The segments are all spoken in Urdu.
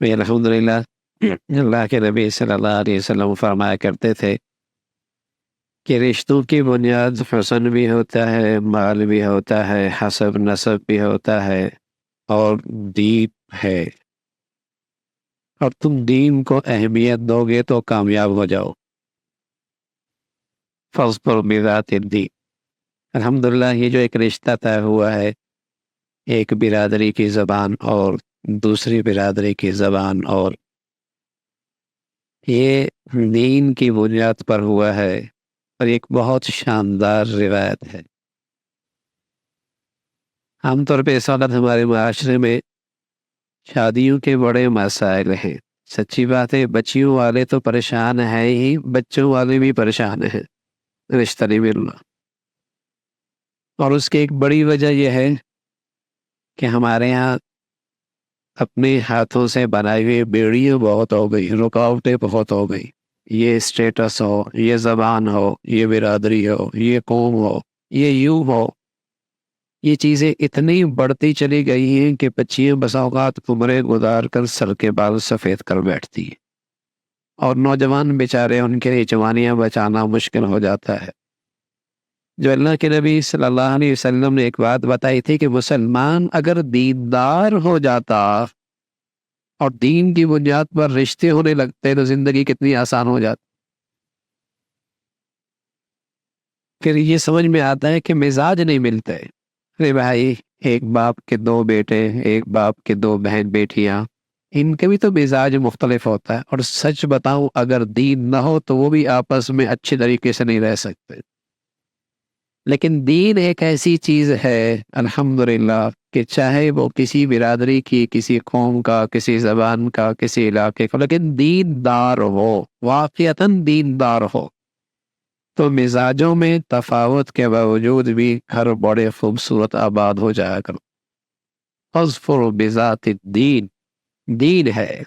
الحمدللہ اللہ کے نبی صلی اللہ علیہ وسلم فرمایا کرتے تھے کہ رشتوں کی بنیاد حسن بھی ہوتا ہے، مال بھی ہوتا ہے، حسب نسب بھی ہوتا ہے، اور دین ہے۔ اور تم دین کو اہمیت دو گے تو کامیاب ہو جاؤ۔ فاظفر بذات الدین۔ الحمدللہ یہ جو ایک رشتہ طے ہوا ہے، ایک برادری کی زبان اور دوسری برادری کی زبان، اور یہ دین کی بنیاد پر ہوا ہے، اور ایک بہت شاندار روایت ہے۔ عام طور پہ اس وقت ہمارے معاشرے میں شادیوں کے بڑے مسائل ہیں۔ سچی بات ہے، بچیوں والے تو پریشان ہیں ہی، بچوں والے بھی پریشان ہیں، رشتہ نہیں مل رہا۔ اور اس کی ایک بڑی وجہ یہ ہے کہ ہمارے ہاں اپنے ہاتھوں سے بنائی ہوئی بیڑیاں بہت ہو گئی، رکاوٹیں بہت ہو گئی۔ یہ اسٹیٹس ہو، یہ زبان ہو، یہ برادری ہو، یہ قوم ہو، یہ یوں ہو، یہ چیزیں اتنی بڑھتی چلی گئی ہیں کہ بچیاں بسا اوقات عمریں گزار کر سر کے بال سفید کر بیٹھتی ہیں، اور نوجوان بیچارے ان کے لیے جوانیاں بچانا مشکل ہو جاتا ہے۔ جو اللہ کے نبی صلی اللہ علیہ وسلم نے ایک بات بتائی تھی کہ مسلمان اگر دیندار ہو جاتا اور دین کی بنیاد پر رشتے ہونے لگتے تو زندگی کتنی آسان ہو جاتی۔ پھر یہ سمجھ میں آتا ہے کہ مزاج نہیں ملتے۔ ارے بھائی، ایک باپ کے دو بیٹے، ایک باپ کے دو بہن بیٹیاں، ان کے بھی تو مزاج مختلف ہوتا ہے، اور سچ بتاؤں اگر دین نہ ہو تو وہ بھی آپس میں اچھے طریقے سے نہیں رہ سکتے۔ لیکن دین ایک ایسی چیز ہے الحمدللہ کہ چاہے وہ کسی برادری کی، کسی قوم کا، کسی زبان کا، کسی علاقے کا، لیکن دیندار ہو، واقعتاً دیندار ہو، تو مزاجوں میں تفاوت کے باوجود بھی گھر بڑے خوبصورت آباد ہو جایا کرو۔ اظفر بذات الدین، دین ہے۔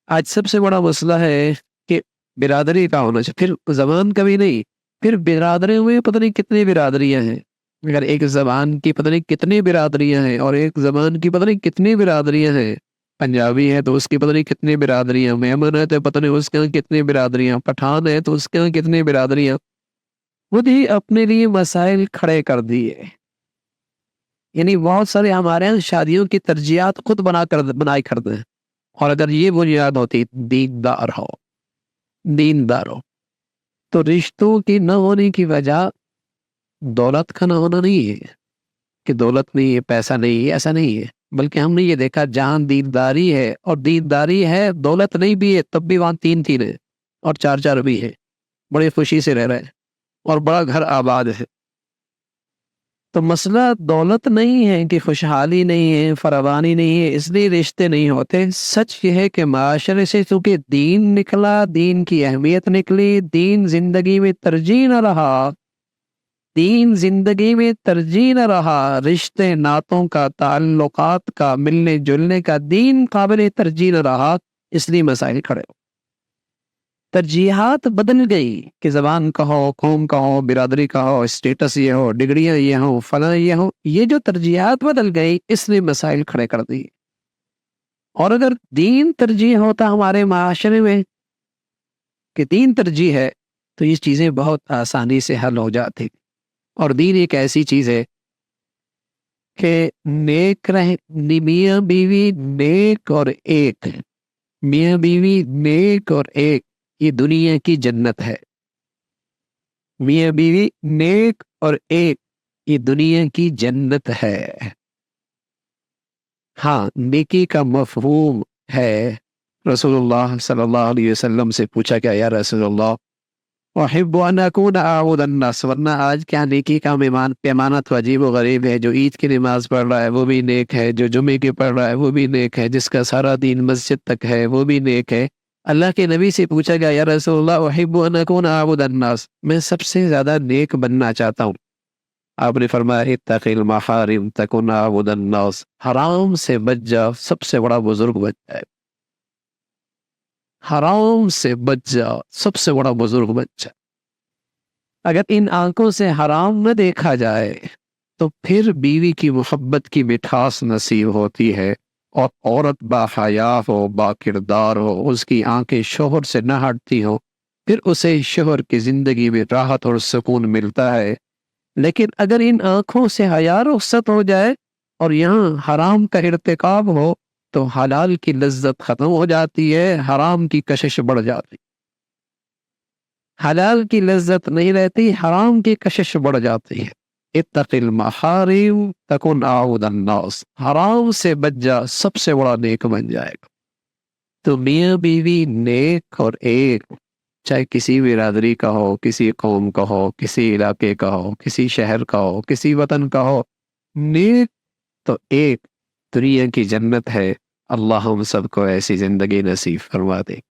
آج سب سے بڑا مسئلہ ہے کہ برادری کا ہونا چاہیے، پھر زبان کا بھی نہیں، پھر برادریوں میں پتہ نہیں کتنی برادریاں ہیں۔ اگر ایک زبان کی پتہ نہیں کتنی برادریاں ہیں، اور ایک زبان کی پتہ نہیں کتنی برادریاں ہیں۔ پنجابی ہے تو اس کی پتہ نہیں کتنی برادریاں، میمن ہے تو پتہ نہیں اس کے یہاں کتنی برادریاں، پٹھان ہے تو اس کے یہاں کتنی برادریاں۔ خود ہی اپنے لیے مسائل کھڑے کر دیے۔ یعنی بہت سارے ہمارے یہاں شادیوں کی ترجیحات خود بنائی کرتے ہیں، اور اگر یہ بنیاد ہوتی دیندار ہو، دیندار ہو، تو رشتوں کی نہ ہونے کی وجہ دولت کا نہ ہونا نہیں ہے کہ دولت نہیں ہے، پیسہ نہیں ہے، ایسا نہیں ہے، بلکہ ہم نے یہ دیکھا جہاں دینداری ہے، اور دینداری ہے، دولت نہیں بھی ہے، تب بھی وہاں تین تین ہے اور چار چار بھی ہے، بڑی خوشی سے رہ رہے ہیں، اور بڑا گھر آباد ہے۔ تو مسئلہ دولت نہیں ہے کہ خوشحالی نہیں ہے، فراوانی نہیں ہے، اس لیے رشتے نہیں ہوتے۔ سچ یہ ہے کہ معاشرے سے چونکہ دین نکلا، دین کی اہمیت نکلی، دین زندگی میں ترجیح نہ رہا، دین زندگی میں ترجیح نہ رہا، رشتے ناتوں کا، تعلقات کا، ملنے جلنے کا دین قابل ترجیح نہ رہا، اس لیے مسائل کھڑے ہو۔ ترجیحات بدل گئی کہ زبان کا ہو، قوم کا ہو، برادری کا ہو، اسٹیٹس یہ ہو، ڈگریاں یہ ہوں، فلاں یہ ہوں، یہ جو ترجیحات بدل گئی اس نے مسائل کھڑے کر دی۔ اور اگر دین ترجیح ہوتا ہمارے معاشرے میں کہ دین ترجیح ہے تو یہ چیزیں بہت آسانی سے حل ہو جاتی۔ اور دین ایک ایسی چیز ہے کہ نیک رہ، میاں بیوی نیک اور ایک، میاں بیوی نیک اور ایک، یہ دنیا کی جنت ہے۔ میاں بیوی نیک اور ایک، یہ دنیا کی جنت ہے۔ ہاں، نیکی کا مفہوم ہے۔ رسول اللہ صلی اللہ علیہ وسلم سے پوچھا کہ یا رسول اللہ احب ان اکون اعبد الناس، ورنہ آج کیا نیکی کا پیمانہ تو عجیب و غریب ہے۔ جو عید کی نماز پڑھ رہا ہے وہ بھی نیک ہے، جو جمعے کی پڑھ رہا ہے وہ بھی نیک ہے، جس کا سارا دین مسجد تک ہے وہ بھی نیک ہے۔ اللہ کے نبی سے پوچھا گیا یا رسول اللہ احب ان اکون اعبد الناس، میں سب سے زیادہ نیک بننا چاہتا ہوں۔ آپ نے فرمایا اتق المحارم تکن اعبد الناس، حرام سے بچ جا، سب سے بڑا بزرگ بن جائے۔ حرام سے بچ جا، سب سے بڑا بزرگ بن جائے۔ اگر ان آنکھوں سے حرام نہ دیکھا جائے تو پھر بیوی کی محبت کی مٹھاس نصیب ہوتی ہے، اور عورت با حیا ہو، با کردار ہو، اس کی آنکھیں شوہر سے نہ ہٹتی ہوں، پھر اسے شوہر کی زندگی میں راحت اور سکون ملتا ہے۔ لیکن اگر ان آنکھوں سے حیا رخصت ہو جائے اور یہاں حرام کا ارتکاب ہو تو حلال کی لذت ختم ہو جاتی ہے، حرام کی کشش بڑھ جاتی۔ حلال کی لذت نہیں رہتی، حرام کی کشش بڑھ جاتی ہے۔ اتق المحارم تکن اعوذ الناس، حرام سے بچ جا، سب سے بڑا نیک بن جائے گا۔ تو میاں بیوی نیک اور ایک، چاہے کسی برادری کا ہو، کسی قوم کا ہو، کسی علاقے کا ہو، کسی شہر کا ہو، کسی وطن کا ہو، نیک تو ایک دنیا کی جنت ہے۔ اللہ ہم سب کو ایسی زندگی نصیب فرما دے۔